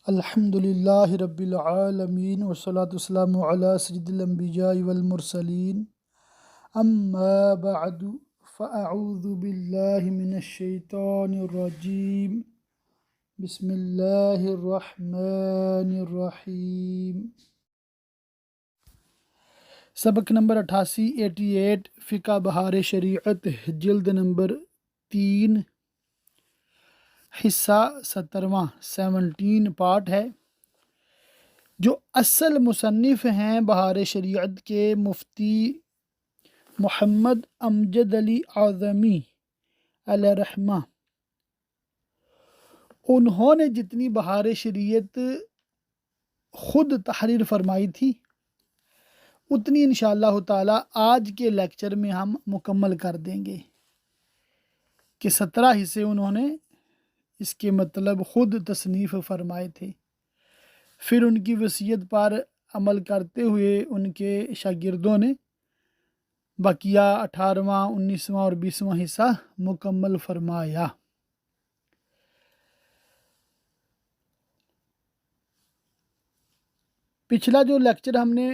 الحمد للہ رب العالمین والصلاة والسلام علی سید الانبیاء والمرسلین اما بعد فاعوذ باللہ من الشیطان الرجیم بسم اللہ الرحمن الرحیم۔ سبق نمبر 88 فقہ بہار شریعت جلد نمبر 3 حصہ 17 پارٹ ہے۔ جو اصل مصنف ہیں بہار شریعت کے مفتی محمد امجد علی اعظمی علیہ رحمہ، انہوں نے جتنی بہار شریعت خود تحریر فرمائی تھی اتنی انشاءاللہ تعالی آج کے لیکچر میں ہم مکمل کر دیں گے کہ 17 حصے انہوں نے اس کے مطلب خود تصنیف فرمائے تھے۔ پھر ان کی وصیت پر عمل کرتے ہوئے ان کے شاگردوں نے بقیہ 18واں 19واں اور 20واں حصہ مکمل فرمایا۔ پچھلا جو لیکچر ہم نے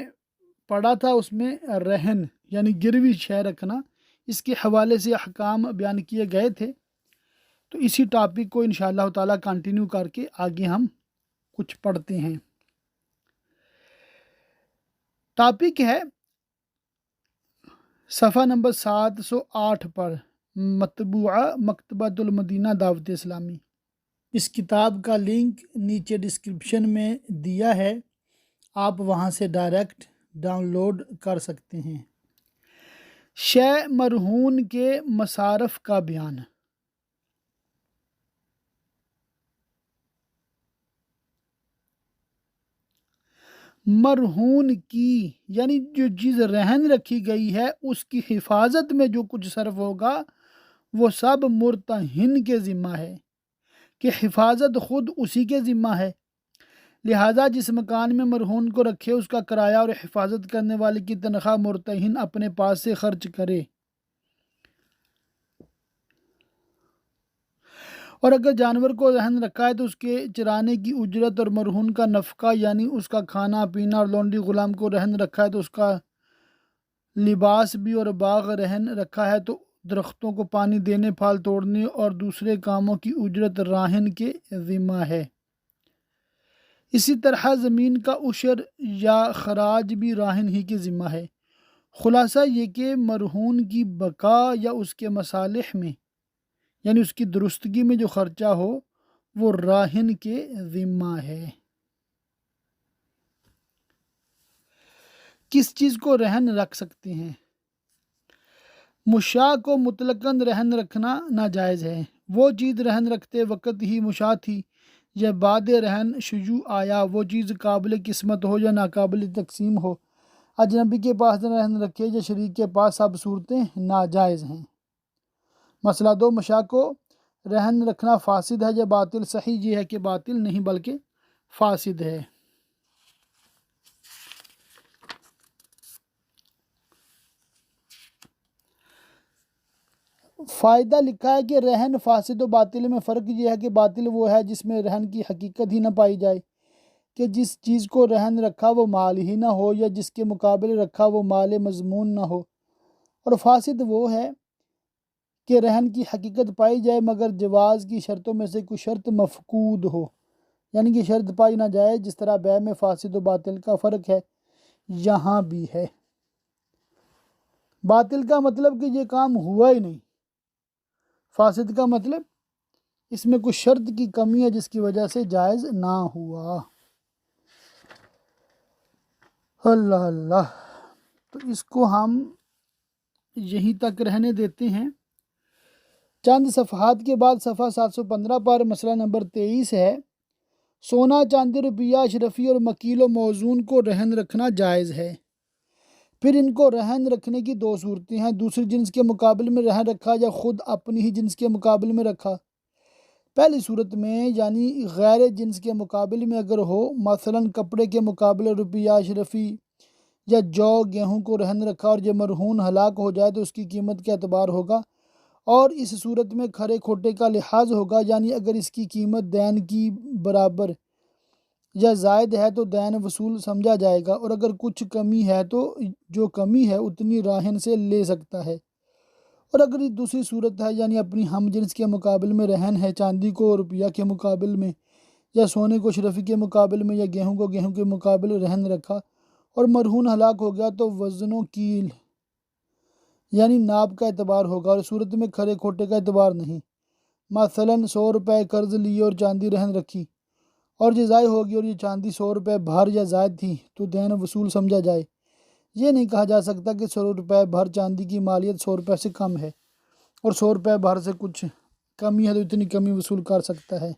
پڑھا تھا اس میں رہن یعنی گروی شے رکھنا، اس کے حوالے سے احکام بیان کیے گئے تھے، تو اسی ٹاپک کو انشاءاللہ تعالی کنٹینیو کر کے آگے ہم کچھ پڑھتے ہیں۔ ٹاپک ہے صفحہ نمبر 708 پر، مطبوعہ مکتبۃ المدینہ دعوت اسلامی۔ اس کتاب کا لنک نیچے ڈسکرپشن میں دیا ہے، آپ وہاں سے ڈائریکٹ ڈاؤن لوڈ کر سکتے ہیں۔ شے مرہون کے مصارف کا بیان۔ مرہون کی یعنی جو چیز رہن رکھی گئی ہے اس کی حفاظت میں جو کچھ صرف ہوگا وہ سب مرتہن کے ذمہ ہے، کہ حفاظت خود اسی کے ذمہ ہے، لہٰذا جس مکان میں مرہون کو رکھے اس کا کرایہ اور حفاظت کرنے والے کی تنخواہ مرتہن اپنے پاس سے خرچ کرے، اور اگر جانور کو رہن رکھا ہے تو اس کے چرانے کی اجرت اور مرہون کا نفقہ یعنی اس کا کھانا پینا، اور لونڈی غلام کو رہن رکھا ہے تو اس کا لباس بھی، اور باغ رہن رکھا ہے تو درختوں کو پانی دینے، پھل توڑنے اور دوسرے کاموں کی اجرت راہن کے ذمہ ہے۔ اسی طرح زمین کا عشر یا خراج بھی راہن ہی کے ذمہ ہے۔ خلاصہ یہ کہ مرہون کی بقا یا اس کے مصالح میں یعنی اس کی درستگی میں جو خرچہ ہو وہ راہن کے ذمہ ہے۔ کس چیز کو رہن رکھ سکتے ہیں؟ مشاع کو مطلقاً رہن رکھنا ناجائز ہے۔ وہ چیز رہن رکھتے وقت ہی مشاع تھی یا بعد رہن شیوع آیا، وہ چیز قابل قسمت ہو یا ناقابل تقسیم ہو، اجنبی کے پاس رہن رکھے یا شریک کے پاس، سب صورتیں ناجائز ہیں۔ مسئلہ 2، مشاع کو رہن رکھنا فاسد ہے یا باطل؟ صحیح یہ ہے کہ باطل نہیں بلکہ فاسد ہے۔ فائدہ لکھا ہے کہ رہن فاسد و باطل میں فرق یہ ہے کہ باطل وہ ہے جس میں رہن کی حقیقت ہی نہ پائی جائے، کہ جس چیز کو رہن رکھا وہ مال ہی نہ ہو، یا جس کے مقابلے رکھا وہ مال مضمون نہ ہو، اور فاسد وہ ہے کہ رہن کی حقیقت پائی جائے مگر جواز کی شرطوں میں سے کوئی شرط مفقود ہو، یعنی کہ شرط پائی نہ جائے۔ جس طرح بیع میں فاسد و باطل کا فرق ہے یہاں بھی ہے۔ باطل کا مطلب کہ یہ کام ہوا ہی نہیں، فاسد کا مطلب اس میں کچھ شرط کی کمی ہے جس کی وجہ سے جائز نہ ہوا۔ اللہ اللہ، تو اس کو ہم یہیں تک رہنے دیتے ہیں۔ چند صفحات کے بعد صفحہ 715 پر مسئلہ نمبر 23 ہے، سونا، چاندی، روپیہ، اشرفی اور مکیل و موزون کو رہن رکھنا جائز ہے۔ پھر ان کو رہن رکھنے کی 2 صورتیں ہیں، دوسری جنس کے مقابل میں رہن رکھا یا خود اپنی ہی جنس کے مقابل میں رکھا۔ پہلی صورت میں یعنی غیر جنس کے مقابل میں اگر ہو، مثلاً کپڑے کے مقابلے روپیہ، اشرفی یا جو گیہوں کو رہن رکھا اور یہ مرہون ہلاک ہو جائے تو اس کی قیمت کا اعتبار ہوگا، اور اس صورت میں کھرے کھوٹے کا لحاظ ہوگا، یعنی اگر اس کی قیمت دین کی برابر یا زائد ہے تو دین وصول سمجھا جائے گا، اور اگر کچھ کمی ہے تو جو کمی ہے اتنی راہن سے لے سکتا ہے۔ اور اگر یہ دوسری صورت ہے، یعنی اپنی ہم جنس کے مقابل میں رہن ہے، چاندی کو روپیہ کے مقابل میں، یا سونے کو شرفی کے مقابل میں، یا گیہوں کو گیہوں کے مقابل رہن رکھا اور مرہون ہلاک ہو گیا، تو وزن و کیل یعنی ناپ کا اعتبار ہوگا، اور صورت میں کھرے کھوٹے کا اعتبار نہیں۔ مثلاً 100 روپے قرض لیے اور چاندی رہن رکھی، اور یہ ضائع ہوگی اور یہ چاندی 100 روپے بھر یا زائد تھی، تو دین وصول سمجھا جائے۔ یہ نہیں کہا جا سکتا کہ 100 روپے بھر چاندی کی مالیت 100 روپے سے کم ہے، اور 100 روپے بھر سے کچھ کمی ہے تو اتنی کمی وصول کر سکتا ہے۔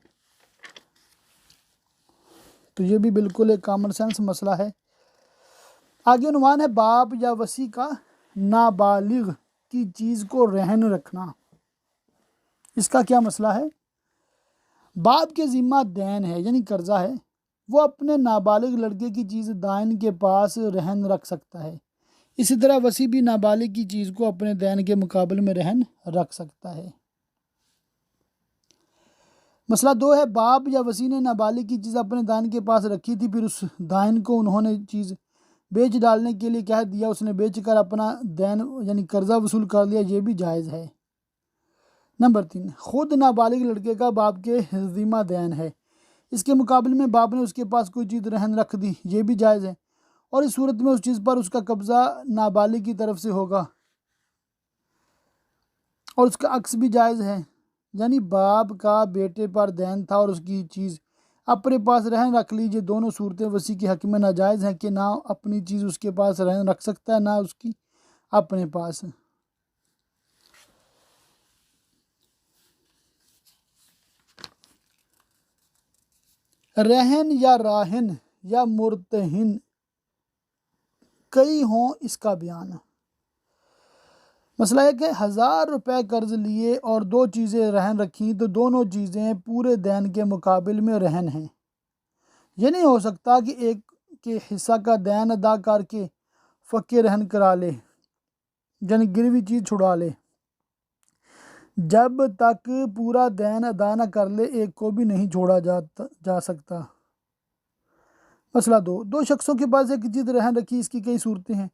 تو یہ بھی بالکل ایک کامن سینس مسئلہ ہے۔ آگے عنوان ہے باب یا وصی کا نابالغ کی چیز کو رہن رکھنا۔ اس کا کیا مسئلہ ہے؟ باپ کے ذمہ دین ہے یعنی قرضہ ہے، وہ اپنے نابالغ لڑکے کی چیز دائن کے پاس رہن رکھ سکتا ہے۔ اسی طرح وصی بھی نابالغ کی چیز کو اپنے دین کے مقابل میں رہن رکھ سکتا ہے۔ مسئلہ 2 ہے باپ یا وصی نے نابالغ کی چیز اپنے دائن کے پاس رکھی تھی، پھر اس دائن کو انہوں نے چیز بیچ ڈالنے کے لیے کہہ دیا، اس نے بیچ کر اپنا دین یعنی قرضہ وصول کر لیا، یہ بھی جائز ہے۔ نمبر 3، خود نابالغ لڑکے کا باپ کے ذمہ دین ہے، اس کے مقابل میں باپ نے اس کے پاس کوئی چیز رہن رکھ دی، یہ بھی جائز ہے، اور اس صورت میں اس چیز پر اس کا قبضہ نابالغ کی طرف سے ہوگا، اور اس کا عکس بھی جائز ہے، یعنی باپ کا بیٹے پر دین تھا اور اس کی چیز اپنے پاس رہن رکھ لیجیے، دونوں صورتیں وصی کے حق میں ناجائز ہیں کہ نہ اپنی چیز اس کے پاس رہن رکھ سکتا ہے، نہ اس کی اپنے پاس۔ رہن یا راہن یا مرتہن کئی ہوں، اس کا بیان۔ مسئلہ ہے کہ 1000 روپے قرض لیے اور 2 چیزیں رہن رکھیں، تو دونوں چیزیں پورے دین کے مقابل میں رہن ہیں۔ یہ نہیں ہو سکتا کہ ایک کے حصہ کا دین ادا کر کے فقے رہن کرا لے، یعنی گروی چیز چھڑا لے، جب تک پورا دین ادا نہ کر لے ایک کو بھی نہیں چھوڑا جا سکتا۔ مسئلہ 2 شخصوں کے پاس ایک چیز رہن رکھی، اس کی کئی صورتیں ہیں۔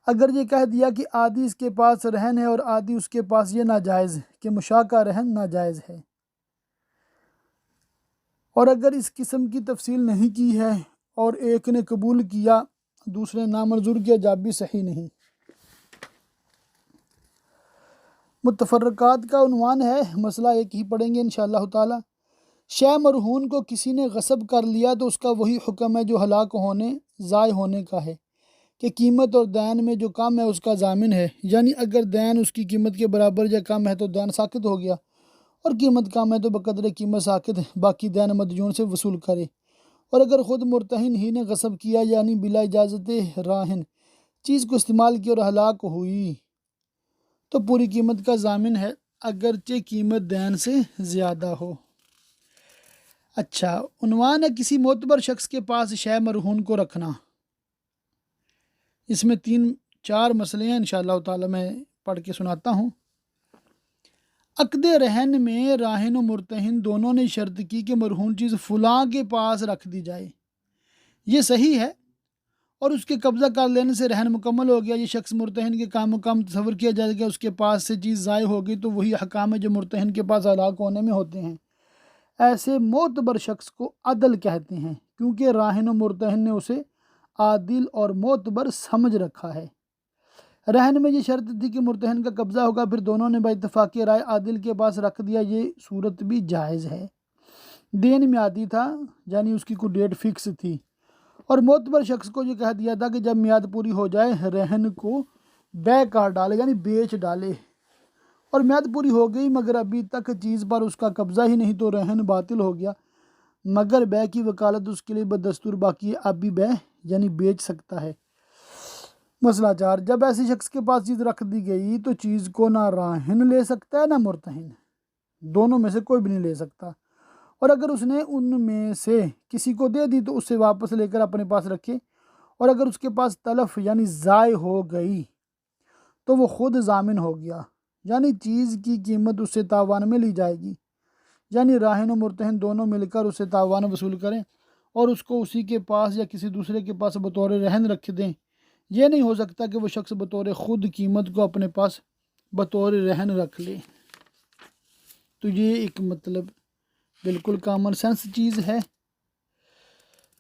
اگر یہ کہہ دیا کہ آدھی اس کے پاس رہن ہے اور آدھی اس کے پاس، یہ ناجائز کہ مشاکہ رہن ناجائز ہے، اور اگر اس قسم کی تفصیل نہیں کی ہے اور ایک نے قبول کیا دوسرے نے نامنظور کیا، جب بھی صحیح نہیں۔ متفرقات کا عنوان ہے، مسئلہ ایک ہی پڑھیں گے انشاءاللہ تعالی۔ شے مرہون کو کسی نے غصب کر لیا تو اس کا وہی حکم ہے جو ہلاک ہونے ضائع ہونے کا ہے، کہ قیمت اور دین میں جو کم ہے اس کا ضامن ہے، یعنی اگر دین اس کی قیمت کے برابر یا کم ہے تو دین ساقط ہو گیا، اور قیمت کم ہے تو بقدر قیمت ساقط باقی دین مدیون سے وصول کرے، اور اگر خود مرتہن ہی نے غصب کیا یعنی بلا اجازت راہن چیز کو استعمال کیا اور ہلاک ہوئی تو پوری قیمت کا ضامن ہے، اگرچہ قیمت دین سے زیادہ ہو۔ اچھا، عنوان ہے کسی معتبر شخص کے پاس شے مرہون کو رکھنا۔ اس میں 3-4 مسئلے ہیں، انشاءاللہ تعالی میں پڑھ کے سناتا ہوں۔ عقد رہن میں راہن و مرتہن دونوں نے شرط کی کہ مرہون چیز فلاں کے پاس رکھ دی جائے، یہ صحیح ہے، اور اس کے قبضہ کر لینے سے رہن مکمل ہو گیا، یہ شخص مرتہن کے کام مقام تصور کیا جائے گا، اس کے پاس سے چیز ضائع ہوگی تو وہی احکام ہے جو مرتہن کے پاس ہلاک ہونے میں ہوتے ہیں۔ ایسے معتبر شخص کو عدل کہتے ہیں، کیونکہ راہن و مرتہن نے اسے عادل اور معتبر سمجھ رکھا ہے۔ رہن میں یہ شرط تھی کہ مرتہن کا قبضہ ہوگا، پھر دونوں نے باتفاق رائے عادل کے پاس رکھ دیا، یہ صورت بھی جائز ہے۔ دین میعادی تھا، یعنی اس کی کوئی ڈیٹ فکس تھی، اور معتبر شخص کو یہ کہہ دیا تھا کہ جب میعاد پوری ہو جائے رہن کو بے کر ڈالے، یعنی بیچ ڈالے، اور میعاد پوری ہو گئی مگر ابھی تک چیز پر اس کا قبضہ ہی نہیں تو رہن باطل ہو گیا، مگر بے کی وکالت اس کے لیے بدستور باقی ہے، اب بھی بے یعنی بیچ سکتا ہے۔ مسئلہ 4، جب ایسی شخص کے پاس چیز رکھ دی گئی تو چیز کو نہ راہن لے سکتا ہے نہ مرتہن، دونوں میں سے کوئی بھی نہیں لے سکتا، اور اگر اس نے ان میں سے کسی کو دے دی تو اسے واپس لے کر اپنے پاس رکھے، اور اگر اس کے پاس تلف یعنی ضائع ہو گئی تو وہ خود ضامن ہو گیا، یعنی چیز کی قیمت اس سے تاوان میں لی جائے گی، یعنی راہن و مرتہن دونوں مل کر اس سے تاوان وصول کریں اور اس کو اسی کے پاس یا کسی دوسرے کے پاس بطور رہن رکھ دیں، یہ نہیں ہو سکتا کہ وہ شخص بطور خود قیمت کو اپنے پاس بطور رہن رکھ لے۔ تو یہ ایک مطلب بالکل کامن سینس چیز ہے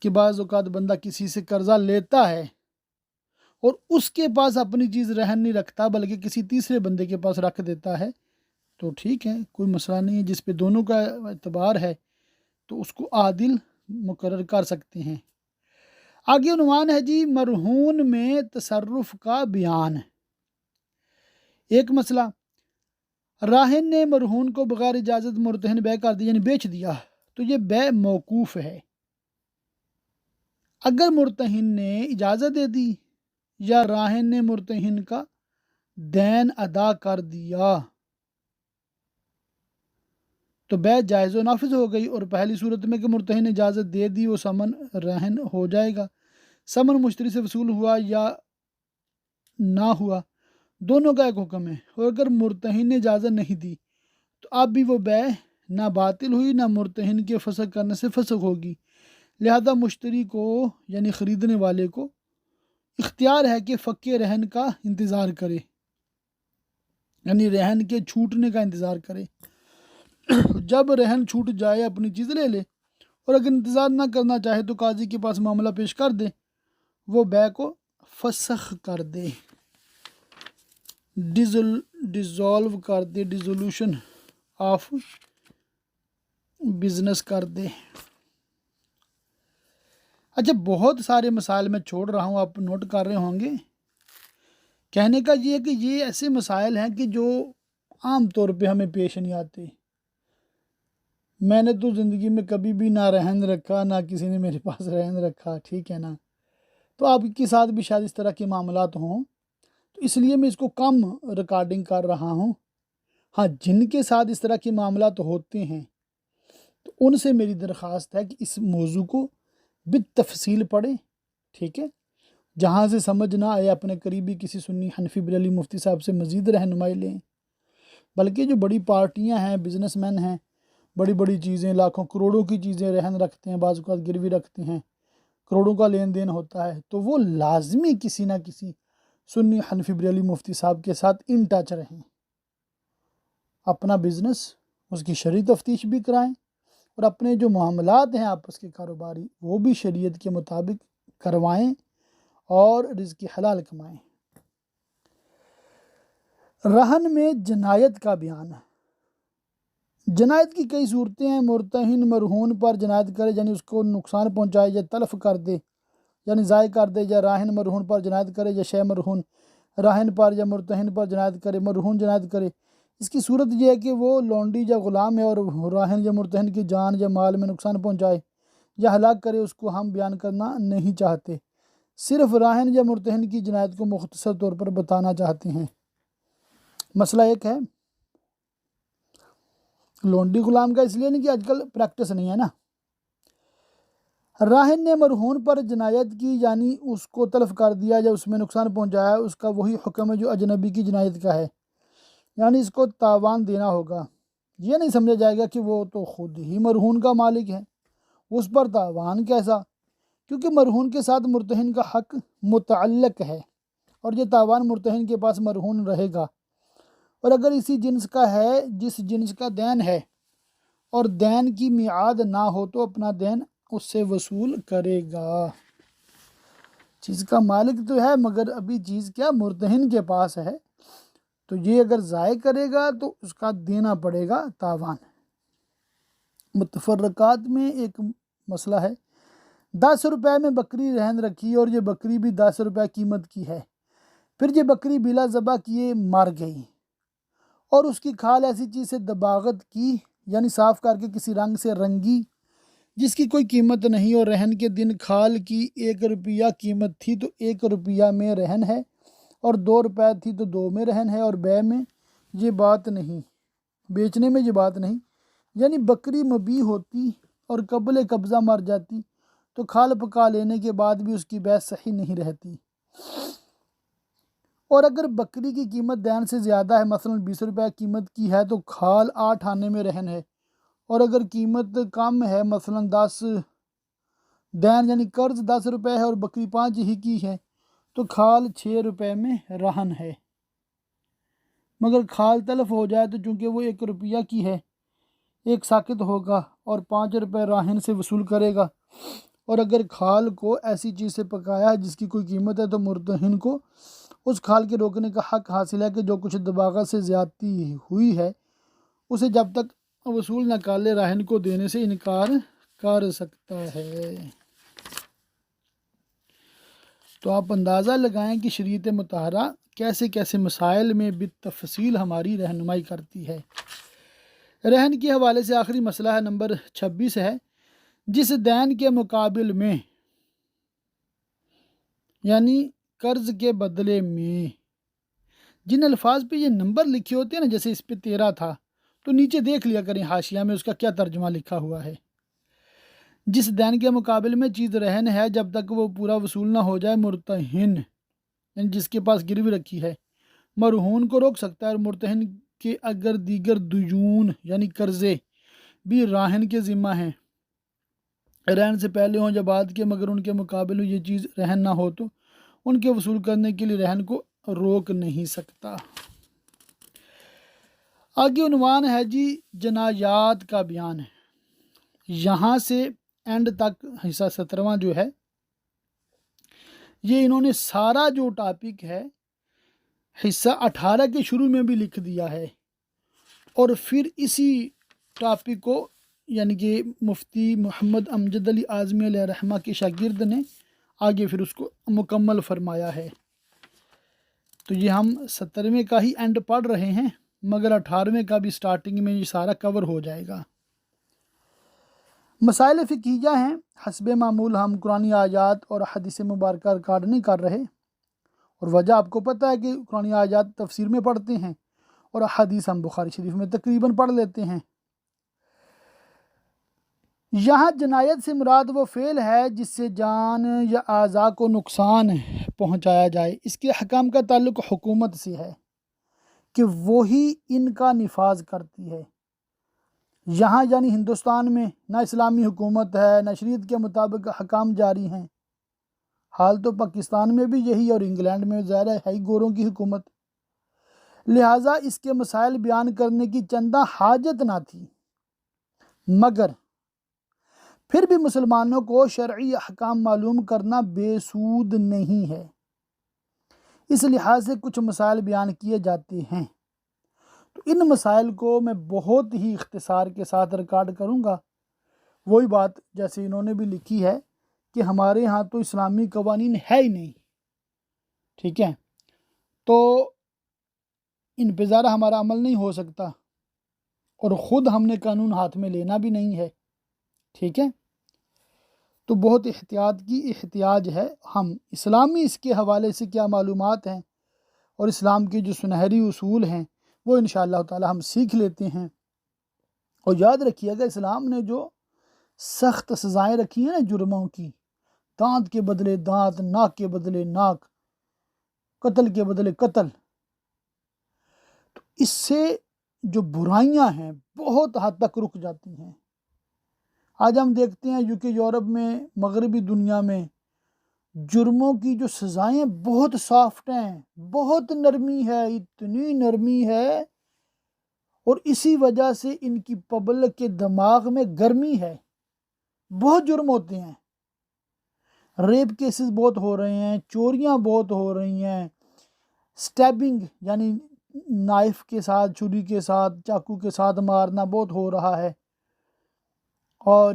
کہ بعض اوقات بندہ کسی سے قرضہ لیتا ہے اور اس کے پاس اپنی چیز رہن نہیں رکھتا بلکہ کسی تیسرے بندے کے پاس رکھ دیتا ہے، تو ٹھیک ہے، کوئی مسئلہ نہیں ہے، جس پہ دونوں کا اعتبار ہے تو اس کو عادل مقرر کر سکتے ہیں۔ آگے عنوان ہے جی مرہون میں تصرف کا بیان۔ ایک مسئلہ، راہن نے مرہون کو بغیر اجازت مرتہن بے کر دیا یعنی بیچ دیا، تو یہ بے موقوف ہے۔ اگر مرتہن نے اجازت دے دی یا راہن نے مرتہن کا دین ادا کر دیا تو بے جائز و نافذ ہو گئی، اور پہلی صورت میں کہ مرتہن نے اجازت دے دی وہ ثمن رہن ہو جائے گا، ثمن مشتری سے وصول ہوا یا نہ ہوا دونوں کا ایک حکم ہے، اور اگر مرتہن نے اجازت نہیں دی تو اب بھی وہ بے نہ باطل ہوئی نہ مرتہن کے فسخ کرنے سے فسخ ہوگی، لہذا مشتری کو یعنی خریدنے والے کو اختیار ہے کہ فک رہن کا انتظار کرے، یعنی رہن کے چھوٹنے کا انتظار کرے۔ جب رہن چھوٹ جائے اپنی چیز لے لے، اور اگر انتظار نہ کرنا چاہے تو قاضی کے پاس معاملہ پیش کر دے، وہ بے کو فسخ کر دے، ڈیزالو کر دے، ڈیزولوشن آف بزنس کر دے۔ اچھا، بہت سارے مسائل میں چھوڑ رہا ہوں، آپ نوٹ کر رہے ہوں گے۔ کہنے کا یہ ہے کہ یہ ایسے مسائل ہیں کہ جو عام طور پہ ہمیں پیش نہیں آتے۔ میں نے تو زندگی میں کبھی بھی نہ رہن رکھا، نہ کسی نے میرے پاس رہن رکھا، ٹھیک ہے نا، تو آپ کے ساتھ بھی شاید اس طرح کے معاملات ہوں، تو اس لیے میں اس کو کم ریکارڈنگ کر رہا ہوں۔ ہاں، جن کے ساتھ اس طرح کے معاملات ہوتے ہیں تو ان سے میری درخواست ہے کہ اس موضوع کو بالتفصیل پڑھیں، ٹھیک ہے، جہاں سے سمجھ نہ آئے اپنے قریبی کسی سنی حنفی بریلوی مفتی صاحب سے مزید رہنمائی لیں، بلکہ جو بڑی پارٹیاں ہیں، بزنس مین ہیں، بڑی بڑی چیزیں، لاکھوں کروڑوں کی چیزیں رہن رکھتے ہیں، بعض اوقات گروی رکھتے ہیں، کروڑوں کا لین دین ہوتا ہے، تو وہ لازمی کسی نہ کسی سنی حنفی بریلوی مفتی صاحب کے ساتھ ان ٹچ رہیں، اپنا بزنس اس کی شرعی تفتیش بھی کرائیں، اور اپنے جو معاملات ہیں آپس کے کاروباری وہ بھی شریعت کے مطابق کروائیں اور رزق حلال کمائیں۔ رہن میں جنایت کا بیان۔ جنایت کی کئی صورتیں ہیں۔ مرتہن مرہون پر جنایت کرے یعنی اس کو نقصان پہنچائے یا تلف کر دے یعنی ضائع کر دے، یا راہن مرہون پر جنایت کرے یا شے مرہون راہن پر یا مرتہن پر جنایت کرے، مرہون جنایت کرے۔ اس کی صورت یہ ہے کہ وہ لونڈی یا غلام ہے اور راہن یا مرتہن کی جان یا مال میں نقصان پہنچائے یا ہلاک کرے، اس کو ہم بیان کرنا نہیں چاہتے، صرف راہن یا مرتہن کی جنایت کو مختصر طور پر بتانا چاہتے ہیں۔ مسئلہ ایک ہے لونڈی غلام کا، اس لیے نہیں کہ آج کل پریکٹس نہیں ہے نا۔ راہن نے مرہون پر جنایت کی یعنی اس کو تلف کر دیا یا اس میں نقصان پہنچایا، اس کا وہی حکم ہے جو اجنبی کی جنایت کا ہے، یعنی اس کو تاوان دینا ہوگا۔ یہ نہیں سمجھا جائے گا کہ وہ تو خود ہی مرہون کا مالک ہے، اس پر تاوان کیسا، کیونکہ مرہون کے ساتھ مرتہن کا حق متعلق ہے اور یہ تاوان مرتہن کے پاس مرہون رہے گا، اور اگر اسی جنس کا ہے جس جنس کا دین ہے اور دین کی میعاد نہ ہو تو اپنا دین اس سے وصول کرے گا۔ چیز کا مالک تو ہے مگر ابھی چیز کیا مرتہن کے پاس ہے، تو یہ اگر ضائع کرے گا تو اس کا دینا پڑے گا تاوان۔ متفرقات میں ایک مسئلہ ہے، 10 روپے میں بکری رہن رکھی اور یہ بکری بھی 10 روپے قیمت کی ہے، پھر یہ بکری بلا ذبح کیے مر گئی اور اس کی کھال ایسی چیز سے دباغت کی یعنی صاف کر کے کسی رنگ سے رنگی جس کی کوئی قیمت نہیں، اور رہن کے دن کھال کی 1 روپیہ قیمت تھی تو 1 روپیہ میں رہن ہے، اور 2 روپے تھی تو 2 میں رہن ہے، اور بے میں یہ بات نہیں، بیچنے میں یہ بات نہیں، یعنی بکری مبیع ہوتی اور قبل قبضہ مر جاتی تو کھال پکا لینے کے بعد بھی اس کی بے صحیح نہیں رہتی، اور اگر بکری کی قیمت دین سے زیادہ ہے، مثلا 20 روپے قیمت کی ہے تو کھال 8 آنے میں رہن ہے، اور اگر قیمت کم ہے مثلا 10 دین یعنی قرض 10 روپے ہے اور بکری 5 ہی کی ہے تو کھال 6 روپے میں رہن ہے، مگر کھال تلف ہو جائے تو چونکہ وہ 1 روپیہ کی ہے، 1 ساقط ہوگا اور 5 روپے راہن سے وصول کرے گا، اور اگر کھال کو ایسی چیز سے پکایا ہے جس کی کوئی قیمت ہے تو مرتہن کو اس کھال کے روکنے کا حق حاصل ہے کہ جو کچھ دباغت سے زیادتی ہوئی ہے اسے جب تک وصول نہ کر لے راہن کو دینے سے انکار کر سکتا ہے۔ تو آپ اندازہ لگائیں کہ شریعت مطہرہ کیسے کیسے مسائل میں بالتفصیل ہماری رہنمائی کرتی ہے۔ رہن کے حوالے سے آخری مسئلہ ہے نمبر 26 ہے، جس دین کے مقابل میں یعنی قرض کے بدلے میں جن الفاظ پہ یہ نمبر لکھے ہوتے ہیں نا، جیسے اس پہ 13 تھا تو نیچے دیکھ لیا کریں حاشیہ میں اس کا کیا ترجمہ لکھا ہوا ہے۔ جس دین کے مقابل میں چیز رہن ہے جب تک وہ پورا وصول نہ ہو جائے، مرتہن یعنی جس کے پاس گروی رکھی ہے مرہون کو روک سکتا ہے، اور مرتہن کے اگر دیگر دیون یعنی قرضے بھی راہن کے ذمہ ہیں، رہن سے پہلے ہوں یا بعد کے، مگر ان کے مقابل میں یہ چیز رہن نہ ہو تو ان کے وصول کرنے کے لیے رہن کو روک نہیں سکتا۔ آگے عنوان ہے جی جنایات کا بیان ہے۔ یہاں سے اینڈ تک حصہ 17واں جو ہے یہ انہوں نے سارا جو ٹاپک ہے حصہ 18 کے شروع میں بھی لکھ دیا ہے، اور پھر اسی ٹاپک کو یعنی کہ مفتی محمد امجد علی اعظمی علیہ رحمہ کے شاگرد نے آگے پھر اس کو مکمل فرمایا ہے۔ تو یہ ہم 17ویں کا ہی اینڈ پڑھ رہے ہیں، مگر 18ویں کا بھی سٹارٹنگ میں یہ سارا کور ہو جائے گا۔ مسائل فقہیہ ہیں، حسب معمول ہم قرآنی آیات اور حدیث مبارکہ ریکارڈ نہیں کر رہے، اور وجہ آپ کو پتہ ہے کہ قرآنی آیات تفسیر میں پڑھتے ہیں اور حدیث ہم بخاری شریف میں تقریباً پڑھ لیتے ہیں۔ یہاں جنایت سے مراد وہ فعل ہے جس سے جان یا اعضاء کو نقصان پہنچایا جائے۔ اس کے حکام کا تعلق حکومت سے ہے کہ وہی ان کا نفاذ کرتی ہے۔ یہاں یعنی ہندوستان میں نہ اسلامی حکومت ہے نہ شریعت کے مطابق حکام جاری ہیں، حال تو پاکستان میں بھی یہی اور انگلینڈ میں ظاہر ہے ہی گوروں کی حکومت، لہٰذا اس کے مسائل بیان کرنے کی چندہ حاجت نہ تھی، مگر پھر بھی مسلمانوں کو شرعی احکام معلوم کرنا بے سود نہیں ہے، اس لحاظ سے کچھ مسائل بیان کیے جاتے ہیں۔ تو ان مسائل کو میں بہت ہی اختصار کے ساتھ ریکارڈ کروں گا، وہی بات جیسے انہوں نے بھی لکھی ہے کہ ہمارے ہاں تو اسلامی قوانین ہے ہی نہیں، ٹھیک ہے، تو ان پہ ذرا ہمارا عمل نہیں ہو سکتا، اور خود ہم نے قانون ہاتھ میں لینا بھی نہیں ہے، ٹھیک ہے، تو بہت احتیاط کی احتیاج ہے۔ ہم اسلامی اس کے حوالے سے کیا معلومات ہیں اور اسلام کے جو سنہری اصول ہیں وہ انشاءاللہ تعالی ہم سیکھ لیتے ہیں۔ اور یاد رکھیے گا اسلام نے جو سخت سزائیں رکھی ہیں نا جرموں کی، دانت کے بدلے دانت، ناک کے بدلے ناک، قتل کے بدلے قتل، تو اس سے جو برائیاں ہیں بہت حد تک رک جاتی ہیں۔ آج ہم دیکھتے ہیں یوکے یورپ میں، مغربی دنیا میں جرموں کی جو سزائیں بہت سافٹ ہیں، بہت نرمی ہے، اتنی نرمی ہے، اور اسی وجہ سے ان کی پبلک کے دماغ میں گرمی ہے، بہت جرم ہوتے ہیں، ریپ کیسز بہت ہو رہے ہیں، چوریاں بہت ہو رہی ہیں، سٹیبنگ یعنی نائف کے ساتھ، چھری کے ساتھ، چاقو کے ساتھ مارنا بہت ہو رہا ہے، اور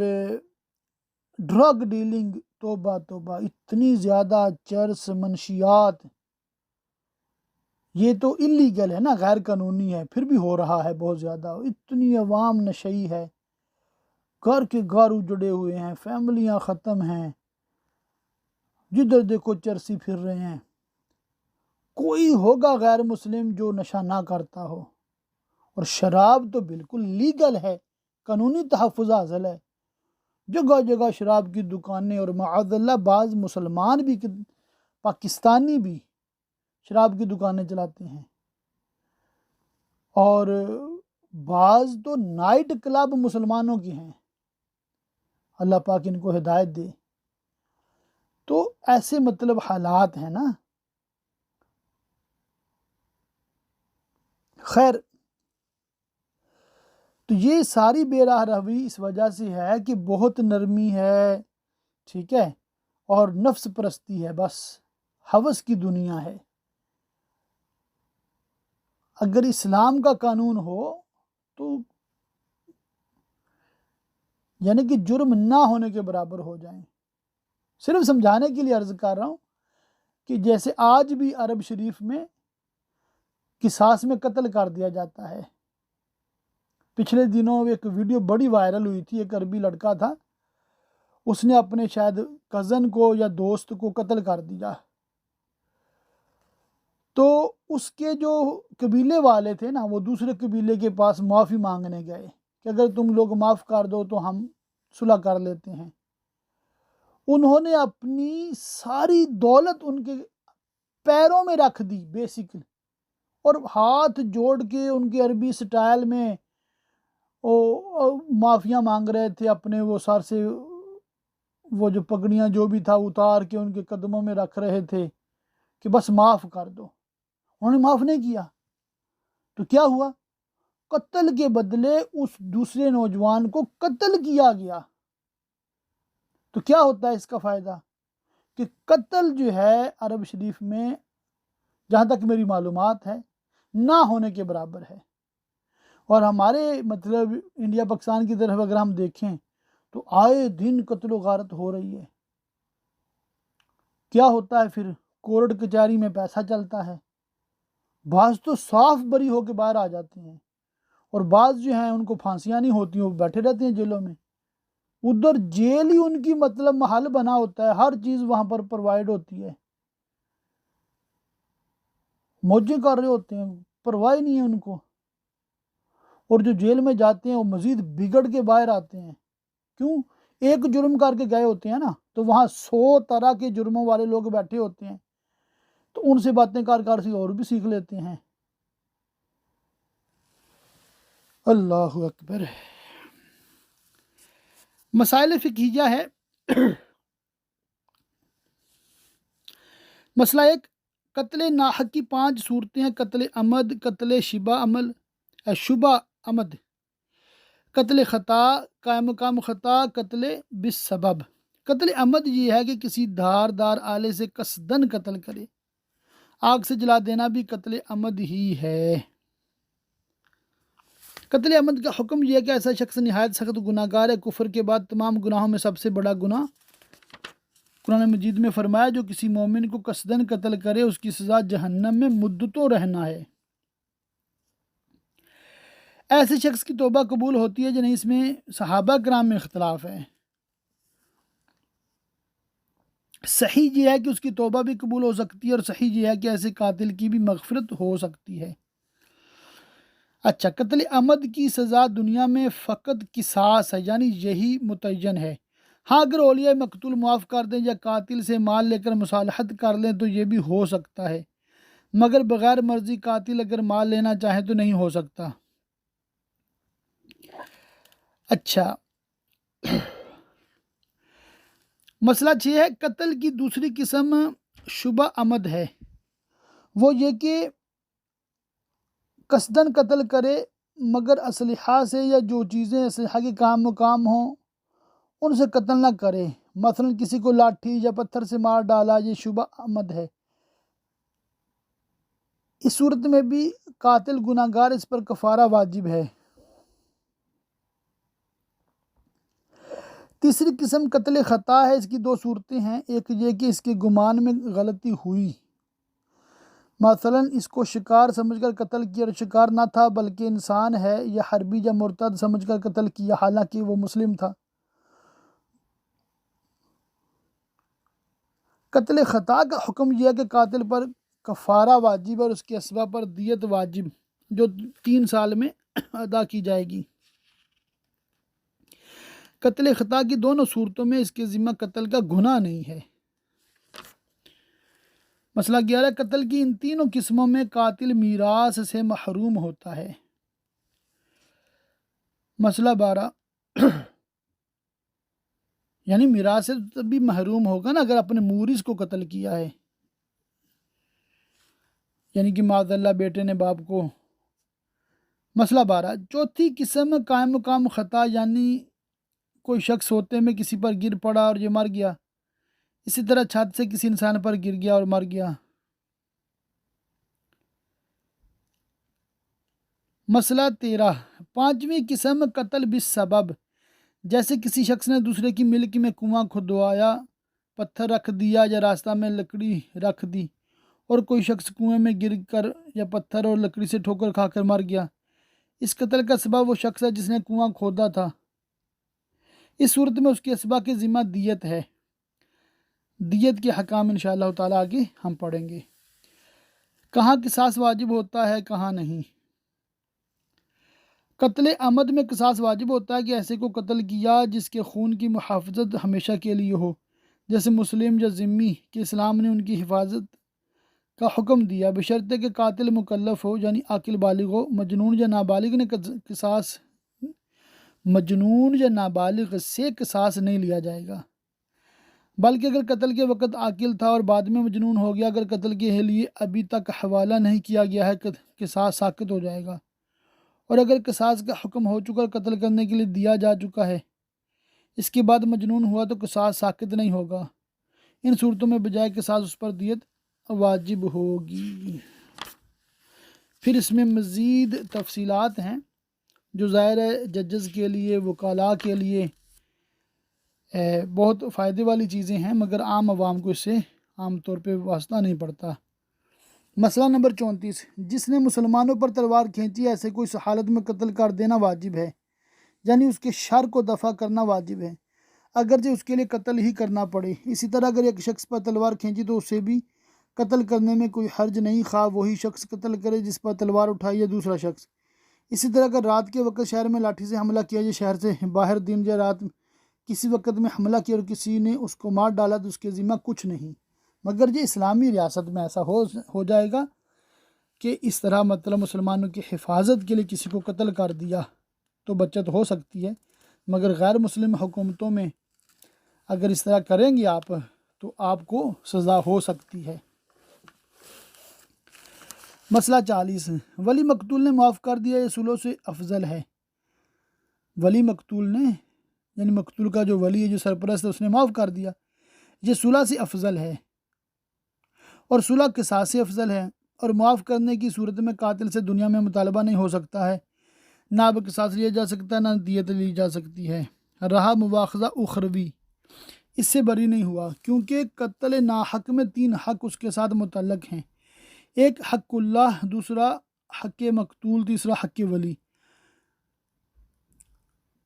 ڈرگ ڈیلنگ، توبہ توبہ، اتنی زیادہ چرس، منشیات، یہ تو اللیگل ہے نا، غیر قانونی ہے، پھر بھی ہو رہا ہے بہت زیادہ، اتنی عوام نشئی ہے، گھر کے گھر اجڑے ہوئے ہیں، فیملیاں ختم ہیں، جدھر دیکھو چرسی پھر رہے ہیں۔ کوئی ہوگا غیر مسلم جو نشہ نہ کرتا ہو، اور شراب تو بالکل لیگل ہے، قانونی تحفظ حاصل ہے، جگہ جگہ شراب کی دکانیں، اور معاذ اللہ بعض مسلمان بھی، پاکستانی بھی شراب کی دکانیں چلاتے ہیں، اور بعض تو نائٹ کلب مسلمانوں کی ہیں، اللہ پاک ان کو ہدایت دے۔ تو ایسے مطلب حالات ہیں نا. خیر، تو یہ ساری بے راہ روی اس وجہ سے ہے کہ بہت نرمی ہے، ٹھیک ہے، اور نفس پرستی ہے، بس ہوس کی دنیا ہے. اگر اسلام کا قانون ہو تو یعنی کہ جرم نہ ہونے کے برابر ہو جائیں. صرف سمجھانے کے لیے عرض کر رہا ہوں کہ جیسے آج بھی عرب شریف میں قصاص میں قتل کر دیا جاتا ہے. پچھلے دنوں ایک ویڈیو بڑی وائرل ہوئی تھی، ایک عربی لڑکا تھا، اس نے اپنے شاید کزن کو یا دوست کو قتل کر دیا. تو اس کے جو قبیلے والے تھے نا، وہ دوسرے قبیلے کے پاس معافی مانگنے گئے کہ اگر تم لوگ معاف کر دو تو ہم صلح کر لیتے ہیں. انہوں نے اپنی ساری دولت ان کے پیروں میں رکھ دی بیسیکلی، اور ہاتھ جوڑ کے ان کے عربی سٹائل میں معافیاں مانگ رہے تھے. اپنے وہ سر سے وہ جو پگڑیاں جو بھی تھا اتار کے ان کے قدموں میں رکھ رہے تھے کہ بس معاف کر دو. انہوں نے معاف نہیں کیا تو کیا ہوا؟ قتل کے بدلے اس دوسرے نوجوان کو قتل کیا گیا. تو کیا ہوتا ہے اس کا فائدہ؟ کہ قتل جو ہے عرب شریف میں جہاں تک میری معلومات ہے نہ ہونے کے برابر ہے. اور ہمارے مطلب انڈیا پاکستان کی طرف اگر ہم دیکھیں تو آئے دن قتل و غارت ہو رہی ہے. کیا ہوتا ہے پھر؟ کورٹ کچہری میں پیسہ چلتا ہے. بعض تو صاف بری ہو کے باہر آ جاتے ہیں، اور بعض جو ہیں ان کو پھانسیاں نہیں ہوتی، وہ بیٹھے رہتے ہیں جیلوں میں. ادھر جیل ہی ان کی مطلب محل بنا ہوتا ہے، ہر چیز وہاں پر پرووائڈ ہوتی ہے. موجیں کر رہے ہوتے ہیں، پرواہ نہیں ہے ان کو. اور جو جیل میں جاتے ہیں وہ مزید بگڑ کے باہر آتے ہیں. کیوں؟ ایک جرم کر کے گئے ہوتے ہیں نا، تو وہاں 100 طرح کے جرموں والے لوگ بیٹھے ہوتے ہیں، تو ان سے باتیں کر سے اور بھی سیکھ لیتے ہیں. اللہ اکبر. مسائل فقہیہ ہے. مسئلہ 1، قتل ناحق کی 5 صورتیں ہیں: قتل عمد، قتل شبہ عمد، قتل خطا، قائم مقام خطا، قتل بالسبب. قتل عمد یہ ہے کہ کسی دھاردار آلے سے قصدن قتل کرے. آگ سے جلا دینا بھی قتل عمد ہی ہے. قتل عمد کا حکم یہ ہے کہ ایسا شخص نہایت سخت گناہ گار ہے. کفر کے بعد تمام گناہوں میں سب سے بڑا گناہ قرآن مجید میں فرمایا جو کسی مومن کو قصدن قتل کرے اس کی سزا جہنم میں مدتوں رہنا ہے. ایسے شخص کی توبہ قبول ہوتی ہے یا نہیں، اس میں صحابہ کرام میں اختلاف ہے. صحیح یہ ہے کہ اس کی توبہ بھی قبول ہو سکتی ہے، اور صحیح یہ ہے کہ ایسے قاتل کی بھی مغفرت ہو سکتی ہے. اچھا، قتل عمد کی سزا دنیا میں فقط قصاص ہے، یعنی یہی متعین ہے. ہاں، اگر اولیاء مقتول معاف کر دیں یا قاتل سے مال لے کر مصالحت کر لیں تو یہ بھی ہو سکتا ہے، مگر بغیر مرضی قاتل اگر مال لینا چاہے تو نہیں ہو سکتا. اچھا، مسئلہ 6 ہے، قتل کی دوسری قسم شبہ عمد ہے. وہ یہ کہ قصدن قتل کرے مگر اسلحہ سے یا جو چیزیں اسلحہ کے کام مقام ہوں ان سے قتل نہ کرے. مثلا کسی کو لاٹھی یا پتھر سے مار ڈالا، یہ شبہ عمد ہے. اس صورت میں بھی قاتل گناہ گار، اس پر کفارہ واجب ہے. تیسری قسم قتل خطا ہے. اس کی 2 صورتیں ہیں. ایک یہ کہ اس کے گمان میں غلطی ہوئی، مثلا اس کو شکار سمجھ کر قتل کیا اور شکار نہ تھا بلکہ انسان ہے، یا حربی یا مرتد سمجھ کر قتل کیا حالانکہ وہ مسلم تھا. قتل خطا کا حکم یہ ہے کہ قاتل پر کفارہ واجب اور اس کے اسباب پر دیت واجب، جو 3 سال میں ادا کی جائے گی. قتل خطا کی دونوں صورتوں میں اس کے ذمہ قتل کا گناہ نہیں ہے. مسئلہ 11، قتل کی ان تینوں قسموں میں قاتل میراث سے محروم ہوتا ہے. مسئلہ 12، یعنی میراث سے تب بھی محروم ہوگا نا اگر اپنے مورث کو قتل کیا ہے، یعنی کہ معاذ اللہ بیٹے نے باپ کو۔ مسئلہ 12، چوتھی قسم قائم مقام خطا، یعنی کوئی شخص ہوتے میں کسی پر گر پڑا اور یہ مر گیا، اسی طرح چھت سے کسی انسان پر گر گیا اور مر گیا۔ مسئلہ 13، پانچویں قسم قتل بالسبب، جیسے کسی شخص نے دوسرے کی ملک میں کنواں کھدوایا، پتھر رکھ دیا یا راستہ میں لکڑی رکھ دی، اور کوئی شخص کنویں میں گر کر یا پتھر اور لکڑی سے ٹھوکر کھا کر مر گیا۔ اس قتل کا سبب وہ شخص ہے جس نے کنواں کھودا تھا۔ اس صورت میں اس کے اسباب کے ذمہ دیت ہے۔ دیت کے حکام انشاءاللہ تعالیٰ آگے ہم پڑھیں گے۔ کہاں قصاص واجب ہوتا ہے، کہاں نہیں۔ قتل عمد میں قصاص واجب ہوتا ہے کہ ایسے کو قتل کیا جس کے خون کی محافظت ہمیشہ کے لیے ہو، جیسے مسلم یا ذمہ کہ اسلام نے ان کی حفاظت کا حکم دیا، بشرطے کہ قاتل مکلف ہو، یعنی عاقل بالغ ہو۔ مجنون یا نابالغ سے قصاص نہیں لیا جائے گا، بلکہ اگر قتل کے وقت عاقل تھا اور بعد میں مجنون ہو گیا، اگر قتل کے لیے ابھی تک حوالہ نہیں کیا گیا ہے، قصاص ساقط ہو جائے گا، اور اگر قصاص کا حکم ہو چکا اور قتل کرنے کے لیے دیا جا چکا ہے، اس کے بعد مجنون ہوا تو قصاص ساقط نہیں ہوگا۔ ان صورتوں میں بجائے قصاص اس پر دیت واجب ہوگی۔ پھر اس میں مزید تفصیلات ہیں جو ظاہر ہے ججز کے لیے، وکلاء کے لیے بہت فائدے والی چیزیں ہیں، مگر عام عوام کو اس سے عام طور پہ واسطہ نہیں پڑتا۔ مسئلہ نمبر 34، جس نے مسلمانوں پر تلوار کھینچی ایسے کو اس حالت میں قتل کر دینا واجب ہے، یعنی اس کے شر کو دفع کرنا واجب ہے، اگرچہ اس کے لیے قتل ہی کرنا پڑے۔ اسی طرح اگر ایک شخص پر تلوار کھینچی تو اسے بھی قتل کرنے میں کوئی حرج نہیں، خواہ وہی شخص قتل کرے جس پر تلوار اٹھائی یا دوسرا شخص۔ اسی طرح اگر رات کے وقت شہر میں لاٹھی سے حملہ کیا یا شہر سے باہر دن یا رات کسی وقت میں حملہ کیا اور کسی نے اس کو مار ڈالا تو اس کے ذمہ کچھ نہیں، مگر یہ اسلامی ریاست میں ایسا ہو جائے گا کہ اس طرح مطلب مسلمانوں کی حفاظت کے لیے کسی کو قتل کر دیا تو بچت ہو سکتی ہے، مگر غیر مسلم حکومتوں میں اگر اس طرح کریں گے آپ تو آپ کو سزا ہو سکتی ہے۔ مسئلہ 40، ولی مقتول نے معاف کر دیا یہ صلح سے افضل ہے۔ ولی مقتول نے، یعنی مقتول کا جو ولی ہے، جو سرپرست ہے، اس نے معاف کر دیا، یہ صلح سے افضل ہے، اور صلح قصاص سے افضل ہے، اور معاف کرنے کی صورت میں قاتل سے دنیا میں مطالبہ نہیں ہو سکتا ہے، نہ اب قصاص لیا جا سکتا ہے، نہ دیت لی جا سکتی ہے۔ رہا مواخذہ اخروی، اس سے بری نہیں ہوا، کیونکہ قتل ناحق میں 3 حق اس کے ساتھ متعلق ہیں، ایک حق اللہ، دوسرا حق مقتول، تیسرا حق ولی۔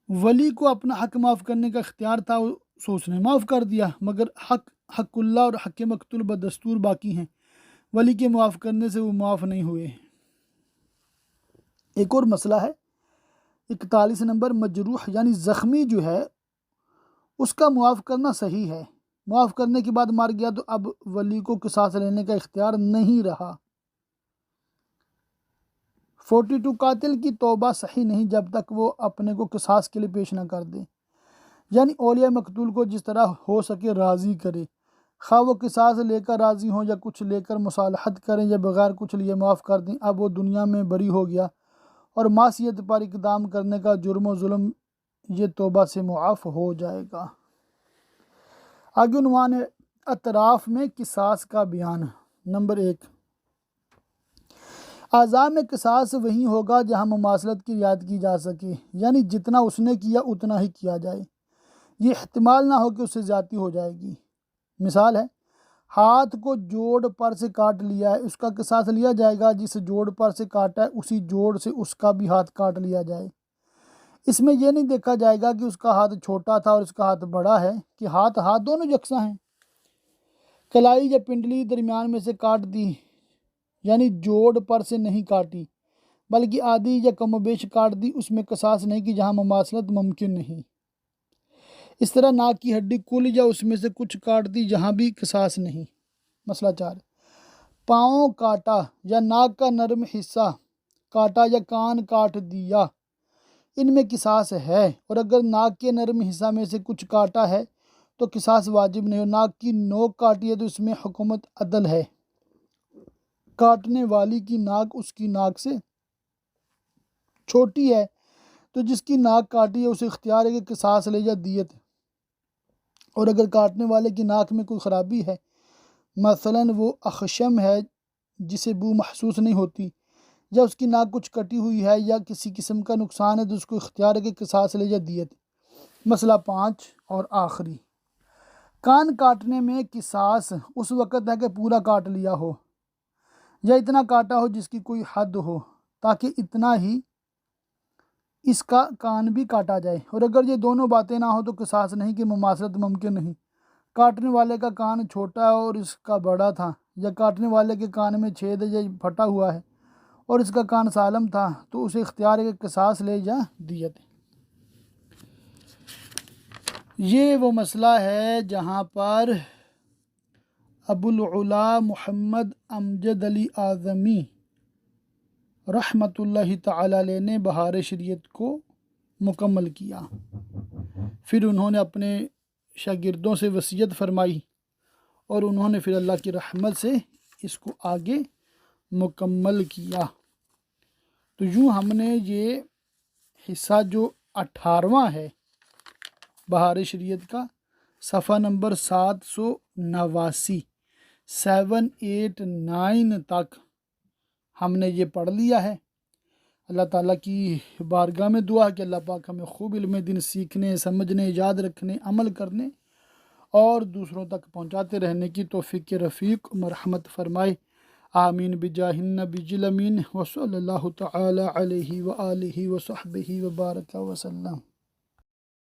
ولی کو اپنا حق معاف کرنے کا اختیار تھا، سو اس نے معاف کر دیا، مگر حق اللہ اور حق مقتول بدستور باقی ہیں، ولی کے معاف کرنے سے وہ معاف نہیں ہوئے۔ ایک اور مسئلہ ہے 41 نمبر، مجروح یعنی زخمی جو ہے اس کا معاف کرنا صحیح ہے، معاف کرنے کے بعد مر گیا تو اب ولی کو قصاص لینے کا اختیار نہیں رہا۔ 42، قاتل کی توبہ صحیح نہیں جب تک وہ اپنے کو قصاص کے لیے پیش نہ کر دے، یعنی اولیاء مقتول کو جس طرح ہو سکے راضی کرے، خواہ وہ قصاص لے کر راضی ہوں یا کچھ لے کر مصالحت کریں یا بغیر کچھ لیے معاف کر دیں۔ اب وہ دنیا میں بری ہو گیا اور معصیت پر اقدام کرنے کا جرم و ظلم یہ توبہ سے معاف ہو جائے گا۔ آگے عنوان ہے اطراف میں قصاص کا بیان۔ نمبر 1، اعضاء میں قصاص وہیں ہوگا جہاں مماثلت کی رعایت کی جا سکے، یعنی جتنا اس نے کیا اتنا ہی کیا جائے، یہ احتمال نہ ہو کہ اس سے زیادتی ہو جائے گی۔ مثال ہے، ہاتھ کو جوڑ پر سے کاٹ لیا ہے، اس کا قصاص لیا جائے گا، جس جوڑ پر سے کاٹا ہے اسی جوڑ سے اس کا بھی ہاتھ کاٹ لیا جائے۔ اس میں یہ نہیں دیکھا جائے گا کہ اس کا ہاتھ چھوٹا تھا اور اس کا ہاتھ بڑا ہے، کہ ہاتھ دونوں یکساں ہیں۔ کلائی یا پنڈلی درمیان میں سے کاٹ دی، یعنی جوڑ پر سے نہیں کاٹی بلکہ آدھی یا کم و بیش کاٹ دی، اس میں قصاص نہیں کی جہاں مماثلت ممکن نہیں۔ اس طرح ناک کی ہڈی کل یا اس میں سے کچھ کاٹ دی، جہاں بھی قصاص نہیں۔ مسئلہ 4، پاؤں کاٹا یا ناک کا نرم حصہ کاٹا یا کان کاٹ دیا، ان میں قصاص ہے، اور اگر ناک کے نرم حصہ میں سے کچھ کاٹا ہے تو قصاص واجب نہیں ہو۔ ناک کی نوک کاٹی ہے تو اس میں حکومت عدل ہے، کاٹنے والی کی ناک اس کی ناک سے چھوٹی ہے تو جس کی ناک کاٹی ہے اسے اختیار ہے کہ قصاص لے یا دیت، اور اگر کاٹنے والے کی ناک میں کوئی خرابی ہے، مثلا وہ اخشم ہے جسے بو محسوس نہیں ہوتی، یا اس کی ناک کچھ کٹی ہوئی ہے یا کسی قسم کا نقصان ہے، تو اس کو اختیار ہے کہ قصاص لے یا دیت۔ مسئلہ 5 اور آخری، کان کاٹنے میں قصاص اس وقت ہے کہ پورا کاٹ لیا ہو یا اتنا کاٹا ہو جس کی کوئی حد ہو تاکہ اتنا ہی اس کا کان بھی کاٹا جائے، اور اگر یہ دونوں باتیں نہ ہو تو قصاص نہیں کہ مماثلت ممکن نہیں۔ کاٹنے والے کا کان چھوٹا ہے اور اس کا بڑا تھا، یا کاٹنے والے کے کان میں چھید ہے یا پھٹا ہوا ہے اور اس کا کان سالم تھا، تو اسے اختیار ہے کہ قصاص لے یا دیت۔ یہ وہ مسئلہ ہے جہاں پر ابو العلا محمد امجد علی اعظمی رحمۃ اللہ تعالی علیہ نے بہار شریعت کو مکمل کیا، پھر انہوں نے اپنے شاگردوں سے وصیت فرمائی اور انہوں نے پھر اللہ کی رحمت سے اس کو آگے مکمل کیا۔ تو یوں ہم نے یہ حصہ جو 18واں ہے بہار شریعت کا، صفحہ نمبر 789 789 تک ہم نے یہ پڑھ لیا ہے۔ اللہ تعالیٰ کی بارگاہ میں دعا ہے کہ اللہ پاک ہمیں خوب علم دین سیکھنے، سمجھنے، یاد رکھنے، عمل کرنے اور دوسروں تک پہنچاتے رہنے کی توفیق رفیق مرحمت فرمائے، آمین بجاہ النبی الامین وصلی اللہ تعالی علیہ وآلہ وصحبہ وبارک وسلم۔